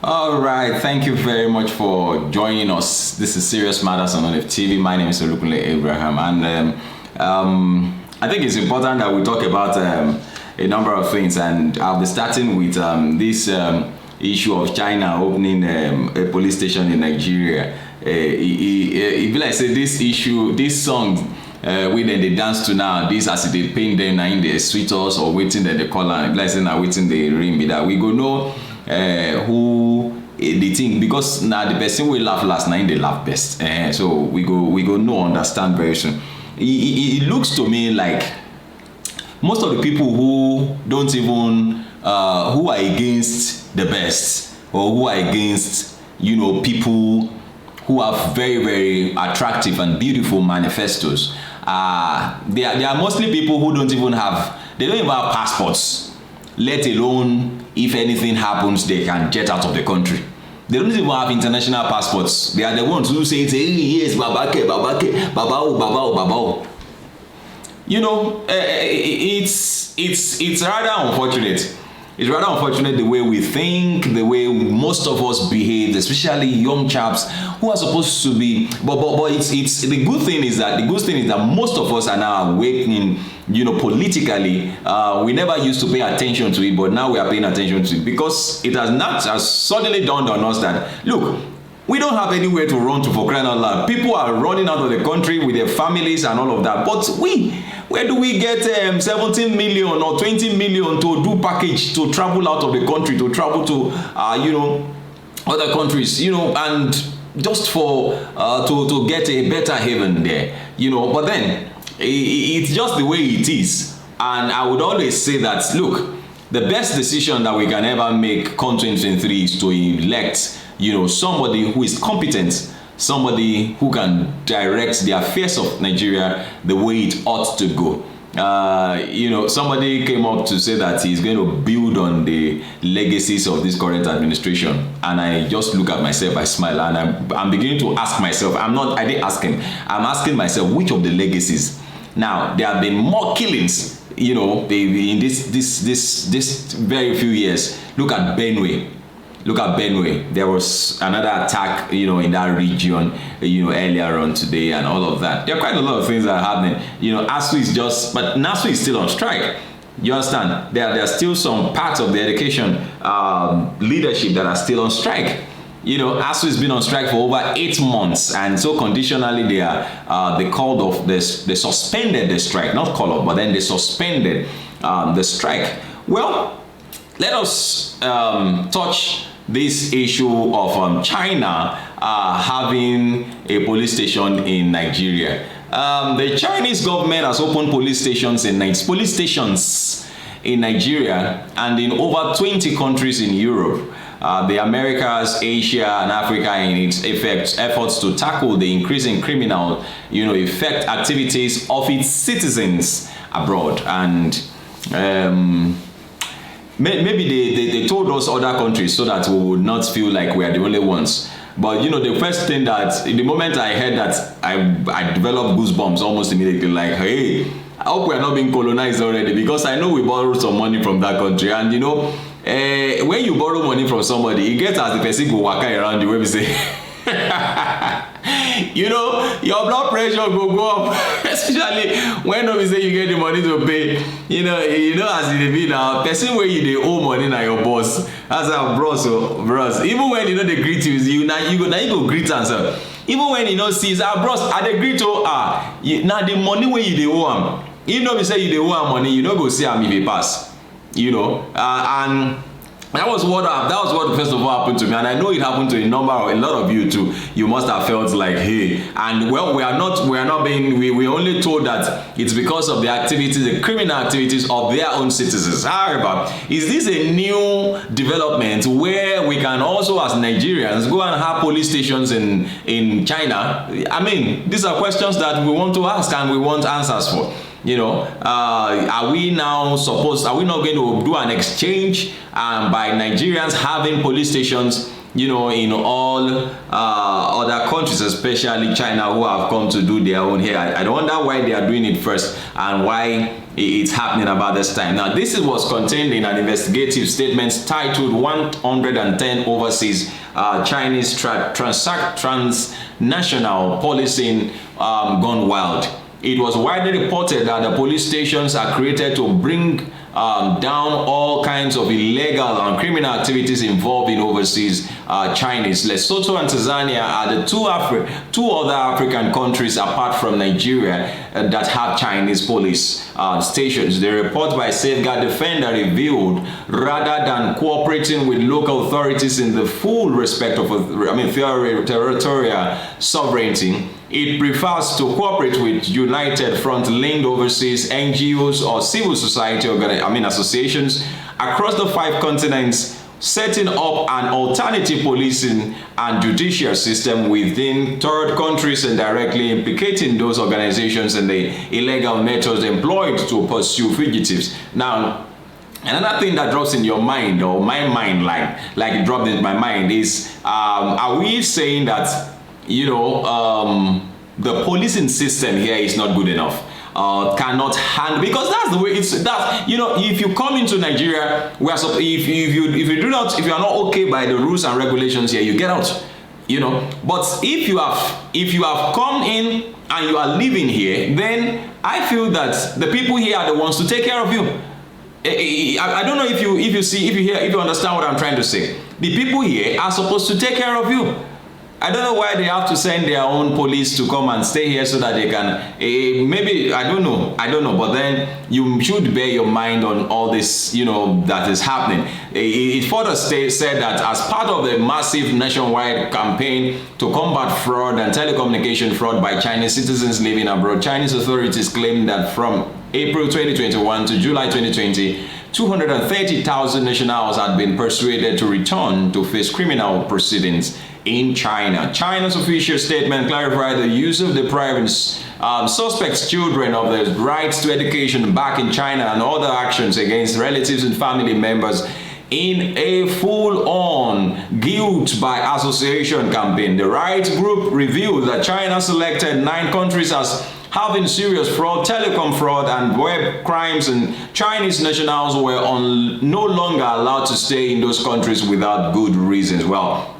All right, thank you very much for joining us. This is Serious Matters on ONIF TV. My name is Olukunle Abraham, and I think it's important that we talk about a number of things, and I'll be starting with this issue of China opening a police station in Nigeria. If like say this issue, this song, we then they dance to now, this as they paint them now in the sweet us or waiting that they call and like say now waiting the ring be that we go know who the thing, because now the person will laugh last night they laugh best, so we go no understand very soon. It looks to me like most of the people who don't even who are against the best, or who are against people who have very very attractive and beautiful manifestos, they are mostly people who don't even have passports, let alone if anything happens they can jet out of the country. They don't even have international passports. They are the ones who say, hey, yes, babake, babao. It's rather unfortunate. It's rather unfortunate the way we think, the way most of us behave, especially young chaps who are supposed to be. But it's the good thing is that most of us are now awakening. Politically, we never used to pay attention to it, but now we are paying attention to it because it has suddenly dawned on us that look, we don't have anywhere to run to for crying out loud. People are running out of the country with their families and all of that. But where do we get 17 million or 20 million to do package to travel out of the country, to travel to other countries, and just for to get a better haven there, But then it's just the way it is. And I would always say that look, the best decision that we can ever make come 2023 is to elect somebody who is competent, somebody who can direct the affairs of Nigeria the way it ought to go. Somebody came up to say that he's going to build on the legacies of this current administration, and I just look at myself, I smile, and I'm beginning to ask myself, I didn't ask him, I'm asking myself, which of the legacies? Now, there have been more killings, in this very few years. Look at Benue. There was another attack, in that region, earlier on today and all of that. There are quite a lot of things that are happening. But NASU is still on strike. You understand? There are still some parts of the education leadership that are still on strike. ASU has been on strike for over 8 months, and so conditionally they suspended the strike, not call up, but then they suspended the strike. Well, let us touch this issue of China having a police station in Nigeria. The Chinese government has opened police stations in Nigeria and in over 20 countries in Europe, the Americas, Asia, and Africa, in its efforts to tackle the increasing criminal, effect activities of its citizens abroad. And maybe they told us other countries so that we would not feel like we are the only ones. But the first thing that, the moment I heard that, I developed goosebumps almost immediately, like, hey, I hope we are not being colonized already, because I know we borrowed some money from that country. And when you borrow money from somebody, it gets as the person go waka around you, where we say your blood pressure go up, especially when we say you get the money to pay. As it be now, person where you dey owe money na your boss. That's our bros. Even when they greet you go greet answer. Even when sees bros, I dey greet now the money where you dey owe am. Even we say you dey owe am money, you no go see am if e pass. And that was what first of all happened to me, and I know it happened to a lot of you too. You must have felt like, hey, and well, we only told that it's because of the criminal activities of their own citizens. However, is this a new development where we can also, as Nigerians, go and have police stations in China? I mean, these are questions that we want to ask and we want answers for. Are we not going to do an exchange by Nigerians having police stations, in all other countries, especially China, who have come to do their own here? I wonder why they are doing it first, and why it's happening about this time. Now, this was contained in an investigative statement titled 110 Overseas Chinese Transnational Policing Gone Wild. It was widely reported that the police stations are created to bring down all kinds of illegal and criminal activities involved in overseas Chinese. Lesotho and Tanzania are the two other African countries apart from Nigeria that have Chinese police stations. The report by Safeguard Defender revealed, rather than cooperating with local authorities in the full respect of territorial sovereignty, it prefers to cooperate with United Front-linked overseas NGOs or civil society associations across the 5 continents, setting up an alternative policing and judicial system within third countries and directly implicating those organizations in the illegal methods employed to pursue fugitives. Now, another thing that drops in your mind, or my mind, like it dropped in my mind, is are we saying that, you know, the policing system here is not good enough? Cannot handle, because that's the way it's that, you know, if you come into Nigeria, we are if you are not okay by the rules and regulations here, you get out, you know. But if you have come in and you are living here, then I feel that the people here are the ones to take care of you. I don't know if you understand what I'm trying to say. The people here are supposed to take care of you. I don't know why they have to send their own police to come and stay here so that they can, maybe, I don't know, but then you should bear your mind on all this, you know, that is happening. It further said that as part of the massive nationwide campaign to combat fraud and telecommunication fraud by Chinese citizens living abroad, Chinese authorities claim that from April 2021 to July 2020, 230,000 nationals had been persuaded to return to face criminal proceedings in China. China's official statement clarified the use of depriving suspects' children of their rights to education back in China and other actions against relatives and family members in a full-on guilt by association campaign. The rights group revealed that China selected 9 countries as having serious fraud, telecom fraud, and web crimes, and Chinese nationals were no longer allowed to stay in those countries without good reasons. While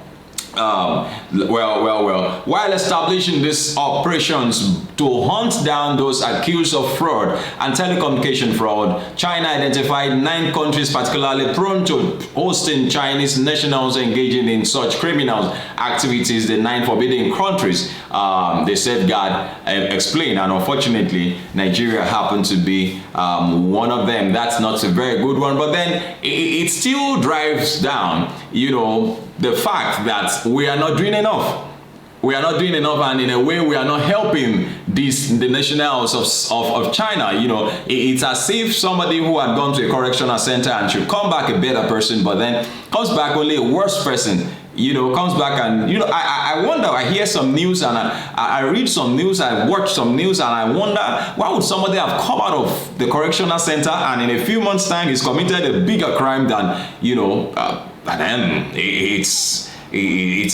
establishing these operations to hunt down those accused of fraud and telecommunication fraud, China identified 9 countries particularly prone to hosting Chinese nationals engaging in such criminal activities. The 9 forbidden countries, the Safeguard explained, and unfortunately Nigeria happened to be one of them. That's not a very good one, but then it still drives down, you know, the fact that we are not doing enough. We are not doing enough, and in a way we are not helping the nationals of China. You know, it's as if somebody who had gone to a correctional center and should come back a better person, but then comes back only a worse person. You know, comes back and, you know, I wonder, I hear some news and I read some news, I watch some news, and I wonder, why would somebody have come out of the correctional center and in a few months' time he's committed a bigger crime than, you know, and then it's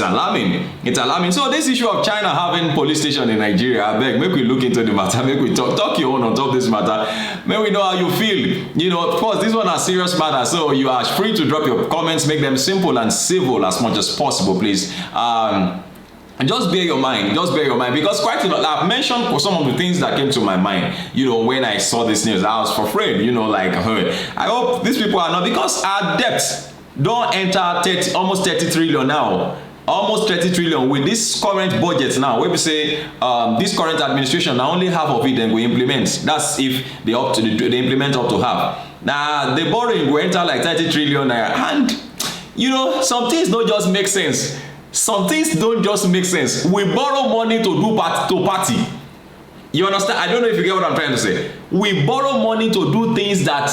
alarming. It's alarming. So this issue of China having police station in Nigeria, I beg, make we look into the matter, make we talk your own on top of this matter. May we know how you feel. You know, of course, this one is serious matter, so you are free to drop your comments, make them simple and civil as much as possible, please. Just bear your mind, because quite a lot, I've mentioned some of the things that came to my mind, you know, when I saw this news. I was afraid, you know, like, I hope these people are not, because our debts don't enter almost 30 trillion now. Almost 30 trillion with this current budget now. Where we say this current administration, now only half of it then we implement. That's if they implement up to half. Now the borrowing will enter like 30 trillion naira. And you know, some things don't just make sense. Some things don't just make sense. We borrow money to party. You understand? I don't know if you get what I'm trying to say. We borrow money to do things that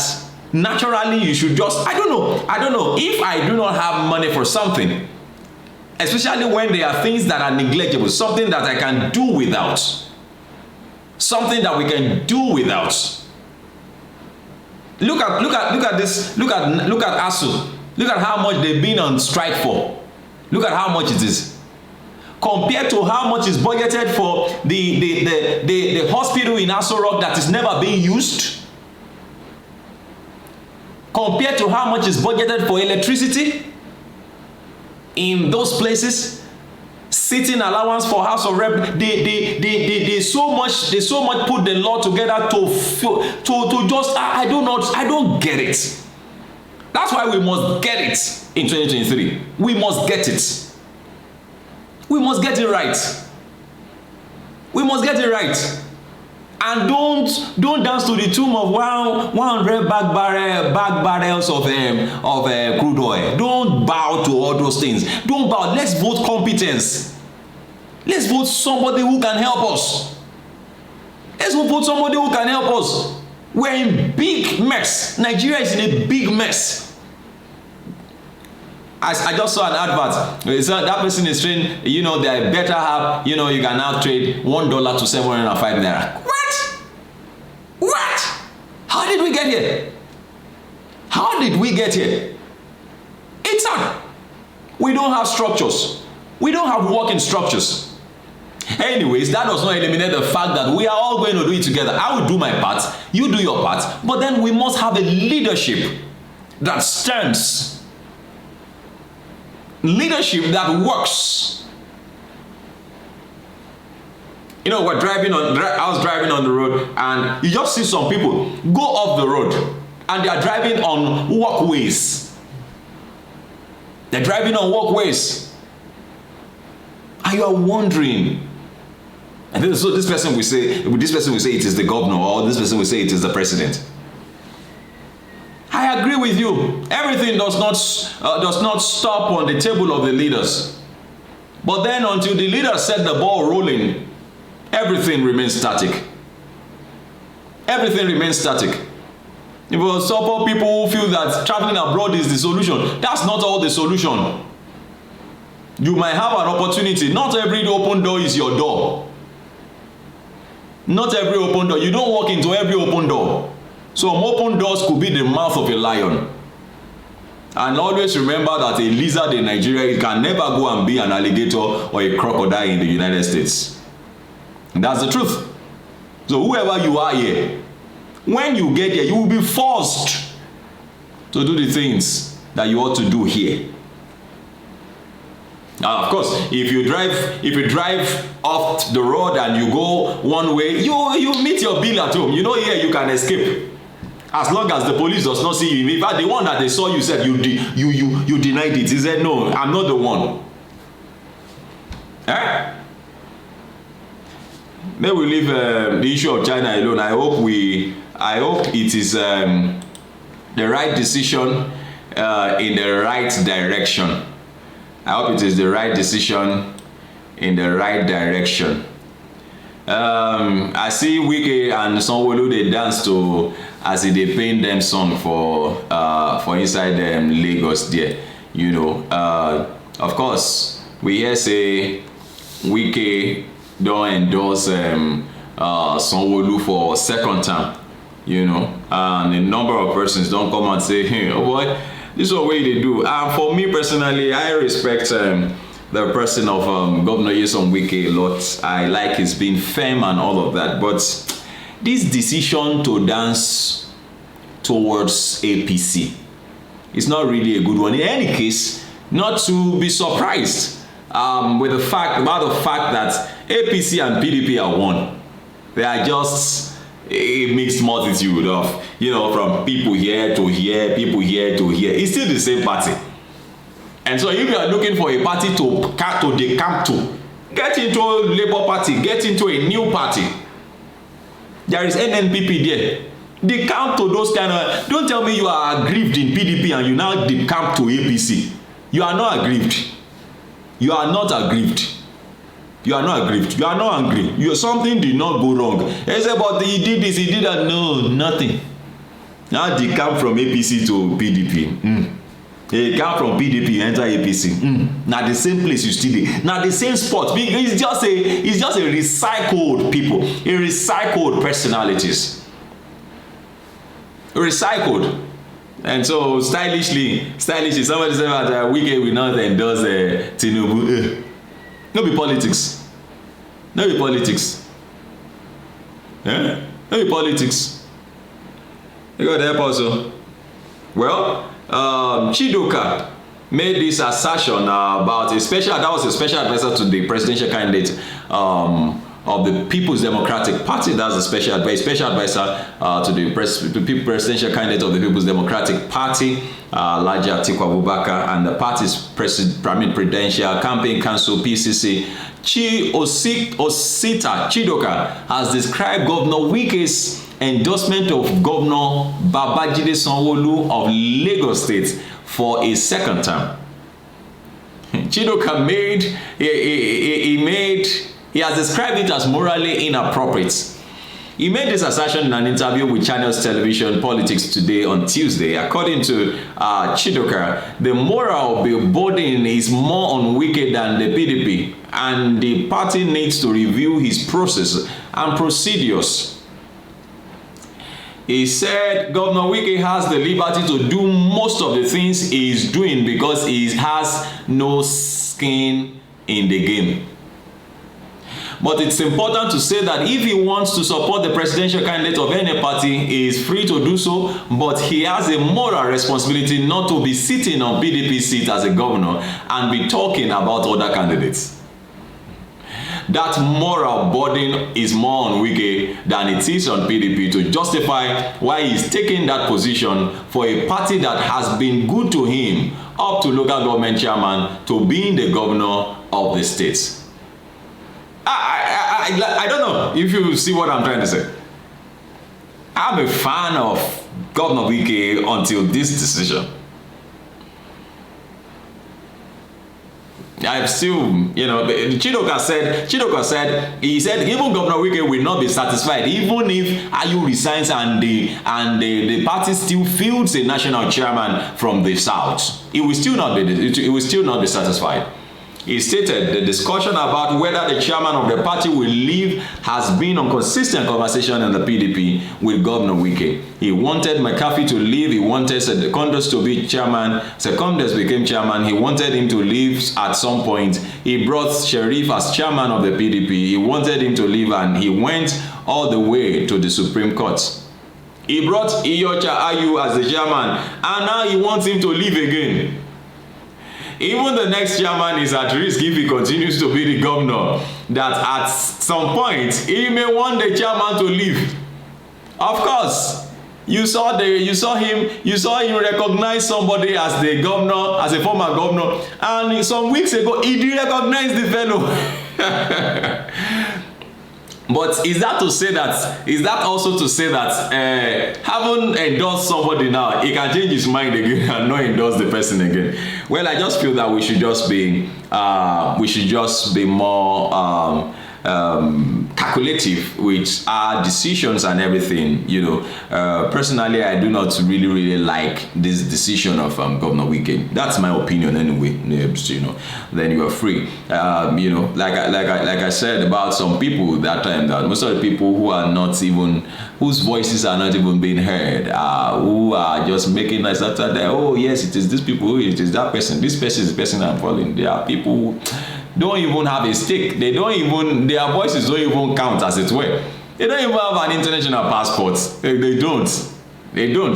naturally you should just, I don't know if I do not have money for something, especially when there are things that are negligible, something that I can do without, something that we can do without. Look at this, look at ASU. Look at how much they've been on strike for. Look at how much it is compared to how much is budgeted for the hospital in Aso Rock that is never being used. compared to how much is budgeted for electricity in those places. Sitting allowance for House of Rep, they so much put the law together to just I don't get it. That's why we must get it in 2023. We must get it. We must get it right. We must get it right. And don't dance to the tune of 100 bag barrels of crude oil. Don't bow to all those things. Don't bow. Let's vote competence. Let's vote somebody who can help us. Let's vote somebody who can help us. We're in big mess. Nigeria is in a big mess. I just saw an advert. So that person is saying, they better have, you can now trade $1 to 705 naira. What? How did we get here? How did we get here? It's hard. We don't have structures. We don't have working structures. Anyways, that does not eliminate the fact that we are all going to do it together. I will do my part, you do your part, but then we must have a leadership that stands. Leadership that works. I was driving on the road, and you just see some people go off the road and they are driving on walkways. They're driving on walkways. And you are wondering. And so this person will say it is the governor, or this person will say it is the president. I agree with you. Everything does not stop on the table of the leaders. But then until the leaders set the ball rolling, everything remains static. Everything remains static. If we support people who feel that traveling abroad is the solution, that's not all the solution. You might have an opportunity. Not every open door is your door. Not every open door. You don't walk into every open door. Some open doors could be the mouth of a lion. And always remember that a lizard in Nigeria can never go and be an alligator or a crocodile in the United States. And that's the truth. So whoever you are here, when you get here, you will be forced to do the things that you ought to do here. Now, of course, if you drive off the road and you go one way, you meet your bill at home. Here you can escape. As long as the police does not see you. In fact, the one that they saw you said you denied it. He said, no, I'm not the one. Maybe we leave the issue of China alone. I hope it is the right decision in the right direction. I hope it is the right decision in the right direction. I see Wike and Sanwo-Olu they dance to as they paint them song for inside Lagos there. Of course, we hear say Wike don't endorse Sanwo-Olu for second time. And a number of persons don't come and say, hey, oh boy, this is what they do. And for me personally, I respect the person of Governor Nyesom Wike a lot. I like his being firm and all of that. But this decision to dance towards APC is not really a good one. In any case, not to be surprised with the fact that APC and PDP are one. They are just a mixed multitude of, from people here to here, people here to here. It's still the same party. And so if you are looking for a party to decamp to, get into a Labour Party, get into a new party. There is NNPP there. Decamp to those kind of, don't tell me you are aggrieved in PDP and you now decamp to APC. You are not aggrieved. You are not aggrieved. You are not aggrieved. You are not angry. Something did not go wrong. They say, but he did this, he did that. No, nothing. Now decamp from APC to PDP. They come from PDP, enter APC. Now the same place you still dey. Now the same spot. It's just a recycled people, a recycled personalities. Recycled. And so stylishly, somebody said that Wike will not endorse Tinubu. No be politics. No be politics. No be politics. You got to help also. Well, Chidoka made this assertion about that was a special advisor to the presidential candidate of the People's Democratic Party. That's a special advisor to the presidential candidate of the People's Democratic Party, Alhaji Atiku Abubakar, and the party's presidential campaign council (PCC). Osita Chidoka has described Governor Wike's endorsement of Governor Babajide Sanwo-Olu of Lagos State for a second term. Chidoka he has described it as morally inappropriate. He made this assertion in an interview with Channels Television Politics Today on Tuesday. According to Chidoka, the moral burden is more on Wike than the PDP, and the party needs to review his process and procedures. He said Governor Wike has the liberty to do most of the things he is doing because he has no skin in the game. But it's important to say that if he wants to support the presidential candidate of any party, he is free to do so, but he has a moral responsibility not to be sitting on PDP seat as a governor and be talking about other candidates. That moral burden is more on Wike than it is on PDP to justify why he's taking that position for a party that has been good to him up to local government chairman to being the governor of the state. I don't know if you see what I'm trying to say. I'm a fan of Governor Wike until this decision. I've still, Chidoka said, even Governor Wike will not be satisfied, even if Ayu resigns and the party still fields a national chairman from the south. It will still not be satisfied. He stated the discussion about whether the chairman of the party will leave has been on consistent conversation in the PDP with Governor Wike. He wanted McCarthy to leave. He wanted Secondus to be chairman. Secondus became chairman. He wanted him to leave at some point. He brought Sheriff as chairman of the PDP. He wanted him to leave, and he went all the way to the Supreme Court. He brought Iyorchia Ayu as the chairman, and now he wants him to leave again. Even the next chairman is at risk if he continues to be the governor, that at some point he may want the chairman to leave. Of course, you saw him recognize somebody as the governor, as a former governor, and some weeks ago he did recognize the fellow. But is that also to say that having endorsed somebody now, he can change his mind again and not endorse the person again? Well, I just feel that we should just be more calculative with our decisions and everything. Personally, I do not really like this decision of Governor Wike. That's my opinion anyway. Then you are free. Like I said about some people that time, that most of the people whose voices are not even being heard, who are just making nice after that. Oh yes, it is this people. It is that person. This person is the person I'm following. There are people who don't even have a stake. Their voices don't even count, as it were. They don't even have an international passport. They don't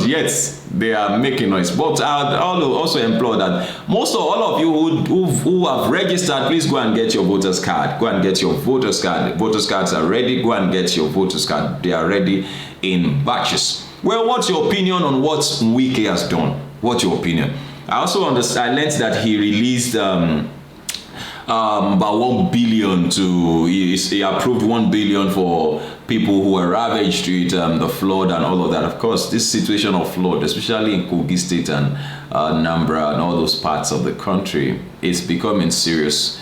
yet. They are making noise. But I also implore that all of you who have registered, please go and get your voters card. Go and get your voters card. The voters cards are ready. Go and get your voters card. They are ready in batches. Well, what's your opinion on what Wike has done? What's your opinion? I also understand. I learned that he released about 1 billion he approved 1 billion for people who were ravaged with the flood and all of that. Of course, this situation of flood, especially in Kogi State and Nambra and all those parts of the country, is becoming serious.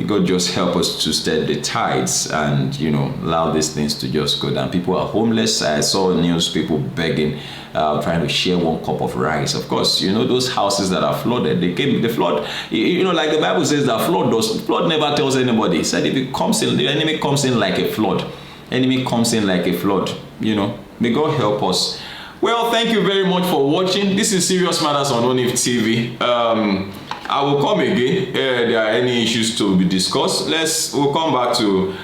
God just help us to stem the tides and allow these things to just go down. People are homeless. I saw news, people begging, trying to share 1 cup of rice. Of course, those houses that are flooded, the flood, like the Bible says, that flood never tells anybody. It said if it comes in, the enemy comes in like a flood. May God help us. Well, thank you very much for watching. This is Serious Matters on ONIF TV. I will come again. There are any issues to be discussed. We'll come back to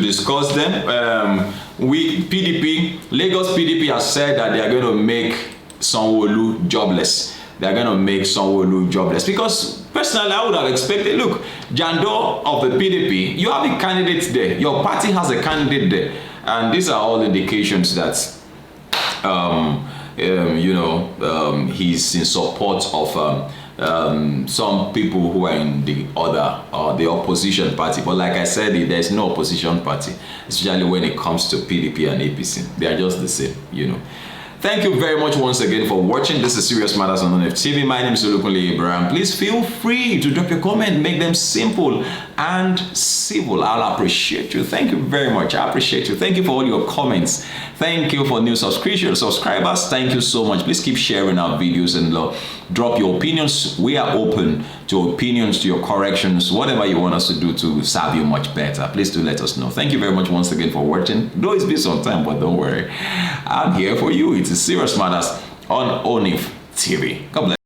discuss them. Lagos PDP has said that they are going to make Sanwo-Olu jobless. They're going to make Sanwo-Olu jobless. Because personally, I would have expected, look, Jando of the PDP, you have a candidate there. Your party has a candidate there. And these are all indications that, he's in support of some people who are in the the opposition party. But like I said, there's no opposition party, especially when it comes to PDP and APC. They are just the same, Thank you very much once again for watching. This is Serious Matters on ONIF TV. My name is Olukunle Abraham. Please feel free to drop your comment. Make them simple and civil. I'll appreciate you. Thank you very much. I appreciate you. Thank you for all your comments. Thank you for new subscribers. Thank you so much. Please keep sharing our videos and drop your opinions. We are open to opinions, to your corrections, whatever you want us to do to serve you much better. Please do let us know. Thank you very much once again for watching. Though it's been some time, but don't worry. I'm here for you. It's Serious Matters on ONIF TV. God bless.